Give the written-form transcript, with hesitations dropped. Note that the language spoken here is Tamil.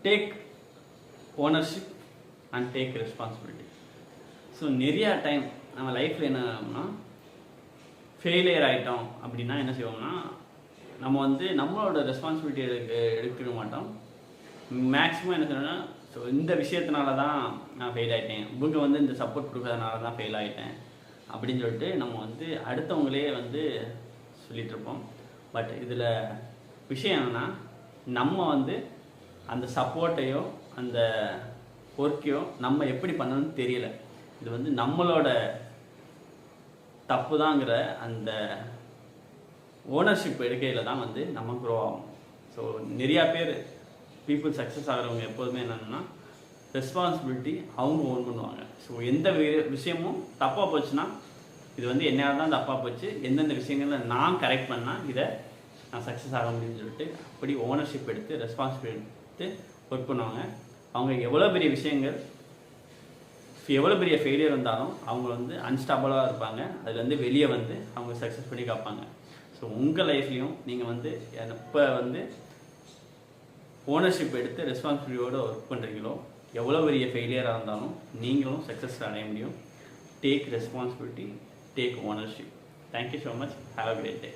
Take ownership and take responsibility. So நிறையா டைம் நம்ம லைஃப்பில் என்ன ஆகும்னா, ஃபெயிலியர் ஆகிட்டோம் அப்படின்னா என்ன செய்வோம்னா, நம்ம வந்து நம்மளோட ரெஸ்பான்சிபிலிட்டி எடுக்க மாட்டோம். மேக்ஸிமம் என்ன செய்யணும்னா, ஸோ இந்த விஷயத்தினால தான் நான் ஃபெயில் ஆகிட்டேன், இவங்க வந்து இந்த சப்போர்ட் கொடுக்கறதுனால தான் ஃபெயில் ஆகிட்டேன் அப்படின்னு சொல்லிட்டு நம்ம வந்து அடுத்தவங்களே வந்து சொல்லிகிட்ருப்போம். பட் இதில் விஷயம் என்னென்னா, நம்ம வந்து அந்த சப்போர்ட்டையோ அந்த ஒர்க்கையோ நம்ம எப்படி பண்ணணும்னு தெரியல. இது வந்து நம்மளோட தப்பு தாங்கிற அந்த ஓனர்ஷிப் எடுக்கையில் தான் வந்து நம்ம க்ரோ ஆகும். ஸோ நிறையா பேர் பீப்புள் சக்ஸஸ் ஆகிறவங்க எப்போதுமே என்னென்னா, ரெஸ்பான்சிபிலிட்டி அவங்க ஓன் பண்ணுவாங்க. ஸோ எந்த விஷயமும் தப்பாக போச்சுன்னா, இது வந்து என்னால் தான் தப்பாக போச்சு, எந்தெந்த விஷயங்களில் நான் கரெக்ட் பண்ணால் இதை நான் சக்ஸஸ் ஆக முடியும்னு சொல்லிட்டு அப்படி ஓனர்ஷிப் எடுத்து ரெஸ்பான்சிபிலிட்டி எடுத்து ஒர்க் பண்ணுவாங்க. அவங்க எவ்வளோ பெரிய விஷயங்கள், எவ்வளோ பெரிய ஃபெயிலியர் வந்தாலும் அவங்க வந்து அன்ஸ்டாபிளாக இருப்பாங்க. அதுலேருந்து வெளியே வந்து அவங்க சக்ஸஸ் பண்ணி காப்பாங்க. ஸோ உங்கள் லைஃப்லையும் நீங்கள் வந்து எப்போ வந்து ஓனர்ஷிப் எடுத்து ரெஸ்பான்சிபிலிட்டியோடு ஒர்க் பண்ணுறீங்களோ, எவ்வளோ பெரிய ஃபெயிலியராக இருந்தாலும் நீங்களும் சக்ஸஸ் அடைய முடியும். Take responsibility, take ownership. Thank you so much. Have a great day.